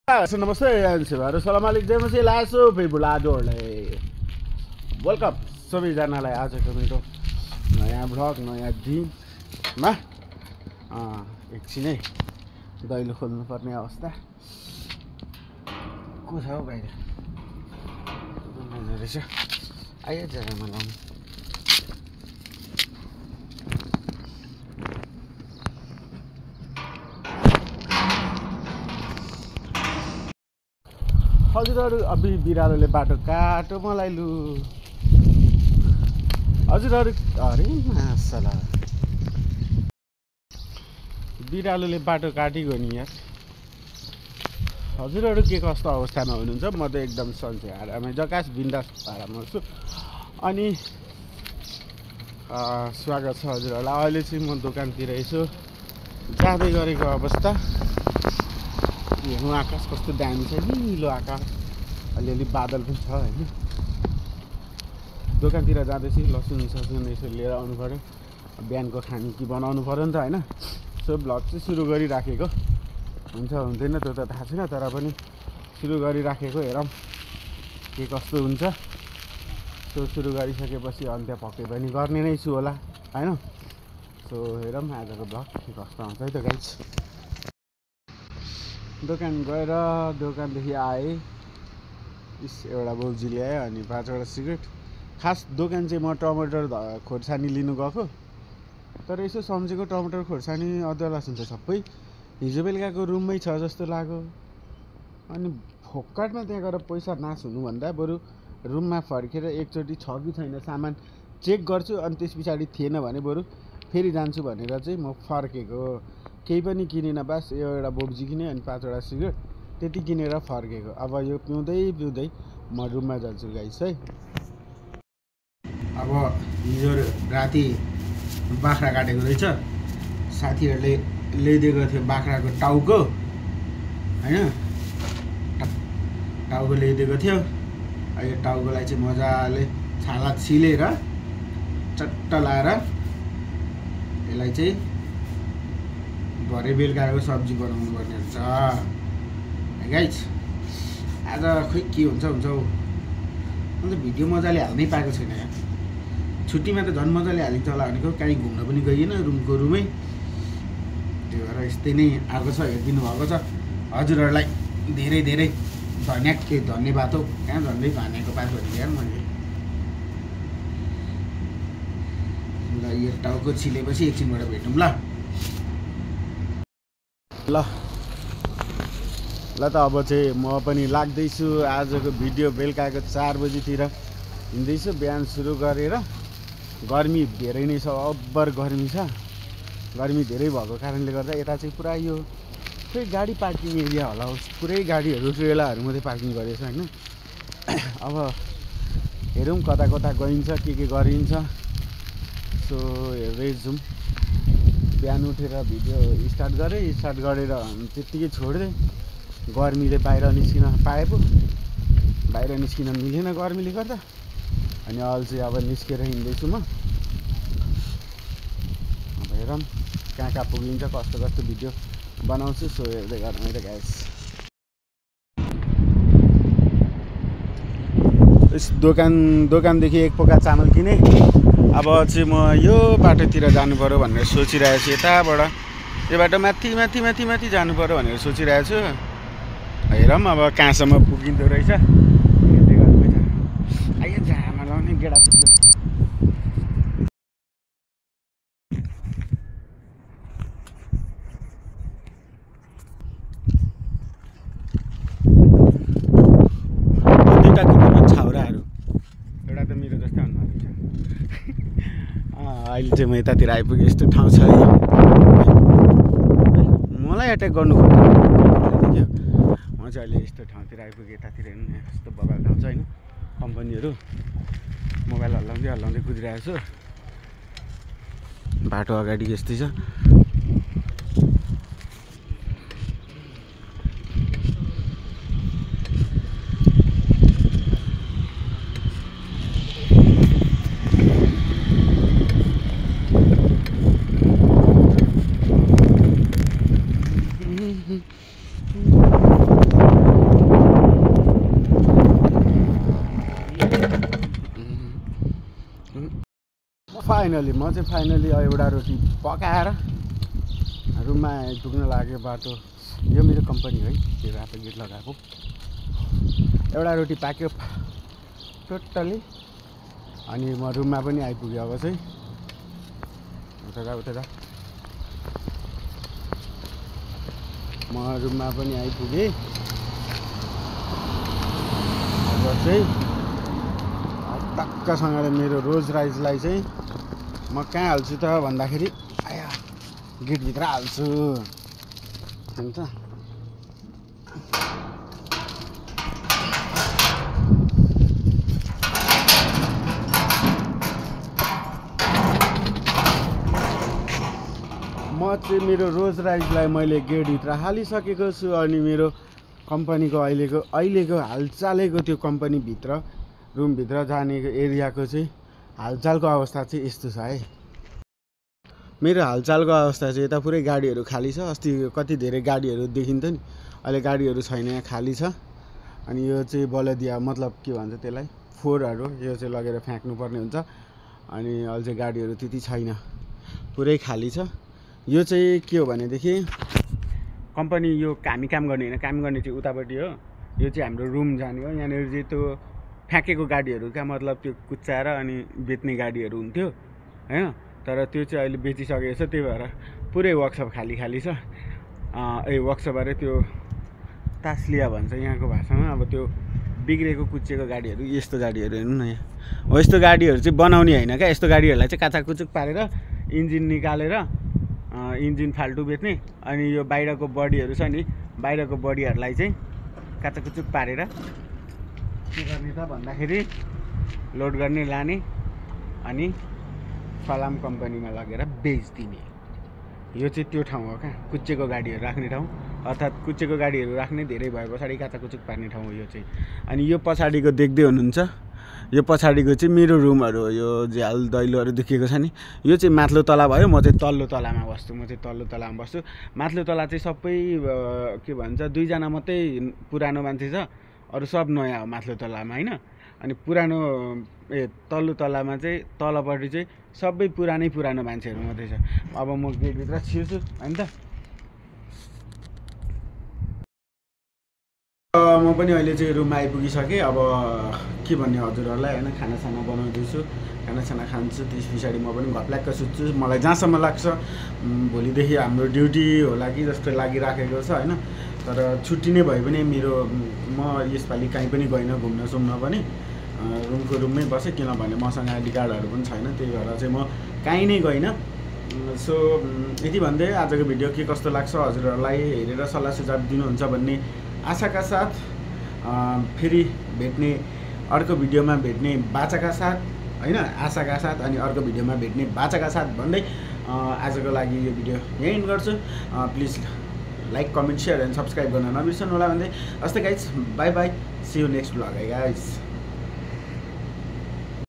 नमस्ते भाइहरू सलाम आलेकुम जय लासो बुढादोहरूलाई वेलकम सबैजनालाई आजको मेरो नयाँ भ्लग नयाँ दिनमा एकछिनै दैलो खोल्नुपर्ने अवस्था को छ हौ बाहिर रहेछ आइज जग्गामा लाउनु हजुरहरू अभि बिरालोले बाटो काटो मलाई लु हजुरहरू अरे मासला बिरालोले बाटो काटिगयो नि यार हजुरहरू के कस्तो अवस्थामा हुनुहुन्छ म त एकदम सन्चै आरामै जकास बिन्दास आराममा छु अनि स्वागत छ हजुरहरूलाई अहिले चाहिँ म दोकानतिर यसो जाँदै गरेको अवस्था हेर्नु आकाश कस्तो दामी छ निलो आकाश अलिअलि बादल पनि छ होइन दोकानतिर जाँदैछु लसुन ससुन यसो लिएर आउनु पऱ्यो बिहानको खाने के बनाउनु पऱ्यो नि त होइन सो भ्लग चाहिँ सुरु गरिराखेको हुन्छ हुँदैन त्यो त थाहा छैन तर पनि सुरु गरिराखेको हेरौँ के कस्तो हुन्छ सो सुरु गरिसकेपछि अन्त्य पक्कै पनि गर्ने नै छु होला होइन सो हेरौँ आजको भ्लग के कस्तो आउँछ है त गाइस दोकान गएर दोकानदेखि आएँ एउटा बोजी ल्याएँ अनि 5वटा सिगरेट खास दोकान चाहिँ म टमाटर खोर्सानी लिनु गएको तर यसो सम्झेको टमाटर खोर्सानी अदुवा लसुन त सबै हिजो बेलुकाको रुममै छ जस्तो लाग्यो अनि फोक्काटमा त्यहाँ गएर पैसा नाश हुनुभन्दा बरु रुममा फर्केर एकचोटि छ कि छैन सामान चेक गर्छु अनि त्यस पछाडि थिएन भने बरु फेरि जान्छु भनेर चाहिँ म फर्केको केही पनि किनेन बास यो एउटा बोब्जी किनेँ अनि 5वटा सिगरेट त्यति किनेर फर्केको अब यो पिउँदै पिउँदै म रुममा जान्छु गाइस है अब हिजो राति बाख्रा काटेको रहेछ साथीहरूले ल्याइदिएको थियो बाख्राको टाउको होइन टाउको ल्याइदिएको थियो यो टाउकोलाई चाहिँ मजाले छाला छिलेर चट्ट लाएर यसलाई चाहिँ भरे बेलुकाको सब्जी बनाउनु पर्ने हुन्छ गाइस आज खोइ के हुन्छ हौ अन्त भिडियो मजाले हाल्नै पाएको छैन यहाँ छुट्टीमा त झन् मजाले हालिन्छ होला भनेको कहीँ घुम्न पनि गइएन रुमको रुमै त्यो भएर यस्तै नै आएको छ हेरिदिनु भएको छ हजुरहरूलाई धेरै धेरै धन्यवाद हौ कहाँ झन्डै भनेको पास भने यार मैले ल यो टाउको छिलेपछि एकछिनबाट भेटौँ ल त अब चाहिँ म पनि लाग्दैछु आजको भिडियो बेलुकाको 4 बजीतिर हिँड्दैछु बिहान सुरु गरेर गर्मी धेरै नै छ अब्बर गर्मी छ गर्मी धेरै भएको कारणले गर्दा यता चाहिँ पुरा यो खै गाडी पार्किङ एरिया होला पुरै गाडीहरू ट्रेलाहरू मात्रै पार्किङ गरेछ होइन अब हेरौँ कता कता गइन्छ के गरिन्छ सो हेर्दै जाउँ बिहान उठेर भिडियो स्टार्ट गरेर त्यत्तिकै छोडिदिएँ गर्मीले बाहिर निस्किन पाए पो बाहिर निस्किन मिलेन गर्मीले गर्दा अनि अहिले चाहिँ अब निस्केर हिँड्दैछु म अब हेरौँ कहाँ पुगिन्छ कस्तो कस्तो भिडियो बनाउँछु सो हेर्दै गरौँ है त गाइस दोकानदेखि एक पोका चामल किनेँ अब चाहिँ म यो बाटोतिर जानु पर्यो भनेर सोचिरहेको छु यताबाट यो बाटो माथि जानु पर्यो भनेर सोचिरहेको छु हेरौँ अब कहाँसम्म पुगिँदो रहेछ हेर्दै गर्नु आइयो जामा लाउने गेडा पुग्यो दुईवटा कुकुरको छाउराहरू एउटा त मेरो जस्तै अनुहार छ अहिले चाहिँ म यतातिर आइपुगेँ यस्तो ठाउँ छ मलाई एट्याक गर्नु खोज्यो म चाहिँ अहिले यस्तो ठाउँतिर आइपुगेँ यतातिर हेर्नु यस्तो बबाल ठाउँ छ होइन कम्पनीहरू मोबाइल हल्लाउँदै कुदिरहेको छु बाटो अगाडि यस्तै छ फाइनली एउटा रोटी पकाएर रुममा आइपुग्न लाग्यो। बाटो यो मेरो कम्पनी है, त्यो रातो गेट लगाएको। एउटा रोटी पाक्यो टोटली, अनि म रुममा पनि आइपुगेँ। अब चाहिँ उता म रुममा पनि आइपुगेँ। अब चाहिँ टक्कसँगले मेरो रोज राइसलाई चाहिँ म कहाँ हाल्छु त भन्दाखेरि आया गेटभित्र हाल्छु हुन्छ। म चाहिँ मेरो रोज राइसलाई मैले गेटभित्र हालिसकेको छु। अनि मेरो कम्पनीको अहिलेको हालचालैको त्यो कम्पनीभित्र रुमभित्र जानेको एरियाको चाहिँ हालचालको अवस्था चाहिँ यस्तो छ है। मेरो हालचालको अवस्था चाहिँ यता पुरै गाडीहरू खाली छ। अस्ति कति धेरै गाडीहरू देखिन्थ्यो नि, अहिले गाडीहरू छैन, यहाँ खाली छ। अनि यो चाहिँ बलदिया मतलब के भन्छ त्यसलाई, फोहोरहरू यो चाहिँ लगेर फ्याँक्नुपर्ने हुन्छ। अनि अहिले चाहिँ गाडीहरू त्यति छैन, पुरै खाली छ। यो चाहिँ के हो भनेदेखि कम्पनी यो काम गर्ने होइन, काम गर्ने चाहिँ उतापट्टि हो। यो चाहिँ हाम्रो रुम जाने हो। यहाँनिर चाहिँ त्यो फ्याँकेको गाडीहरू क्या मतलब त्यो कुच्चाएर अनि बेच्ने गाडीहरू हुन्थ्यो होइन। तर त्यो चाहिँ अहिले बेचिसकेको छ, त्यही भएर पुरै वर्कसप खाली छ। वर्कसप अरे त्यो तास्लिया भन्छ यहाँको भाषामा। अब त्यो बिग्रेको कुच्चेको गाडीहरू, यस्तो गाडीहरू हेर्नु न यहाँ। हो यस्तो गाडीहरू चाहिँ बनाउने होइन क्या, यस्तो गाडीहरूलाई चाहिँ काचाकुचुक पारेर इन्जिन निकालेर इन्जिन फाल्टु बेच्ने। अनि यो बाहिरको बडीहरू छ नि, बाहिरको बडीहरूलाई चाहिँ काचाकुचुक पारेर के गर्ने त भन्दाखेरि लोड गर्ने, लाने अनि सलाम कम्पनीमा लगेर बेचिदिने। यो चाहिँ त्यो ठाउँ हो क्या, कुच्चेको गाडीहरू राख्ने ठाउँ। अर्थात् कुच्चेको गाडीहरू राख्ने, धेरै भए पछाडि काचाकुचुक पार्ने ठाउँ हो यो चाहिँ। अनि यो पछाडिको देख्दै हुनुहुन्छ, यो पछाडिको चाहिँ मेरो रुमहरू हो। यो झ्याल दैलोहरू देखिएको छ नि, यो चाहिँ माथिल्लो तला भयो। म चाहिँ तल्लो तलामा बस्छु। माथिल्लो तला चाहिँ सबै के भन्छ 2 जना मात्रै पुरानो मान्छे छ, अरू सब नयाँ हो माथिल्लो तलामा होइन। अनि पुरानो तल्लो तलामा चाहिँ तलपट्टि चाहिँ सबै पुरानो मान्छेहरू मात्रै छ। अब म गेटभित्र छिर्छु होइन त। म पनि अहिले चाहिँ रुममा आइपुगिसकेँ। अब के भन्ने हजुरहरूलाई होइन, खानासाना बनाउँदैछु, खानासाना खान्छु, त्यस पछाडि म पनि घप्ल्याक्क सुत्छु। मलाई जहाँसम्म लाग्छ भोलिदेखि हाम्रो ड्युटी होला कि जस्तो लागिराखेको छ होइन। तर छुट्टी नै भए पनि म यसपालि कहीँ पनि गइनँ घुम्न पनि, रुमको रुममै बसेँ। किनभने मसँग आइडी कार्डहरू पनि छैन, त्यही भएर चाहिँ म कहीँ नै गइनँ। सो यति भन्दै आजको भिडियो के कस्तो लाग्छ हजुरहरूलाई हेरेर सल्लाह सुझाव दिनुहुन्छ भन्ने आशाका साथ फेरि भेट्ने, अर्को भिडियोमा भेट्ने बाचाका साथ होइन, आशाका साथ अनि अर्को भिडियोमा भेट्ने बाचाका साथ भन्दै आजको लागि यो भिडियो यहीँ एन्ड गर्छु। Please like, comment, share and subscribe गर्न नबिर्सनु होला भन्दै हस्ते guys, bye bye, see you next blog है गाइज।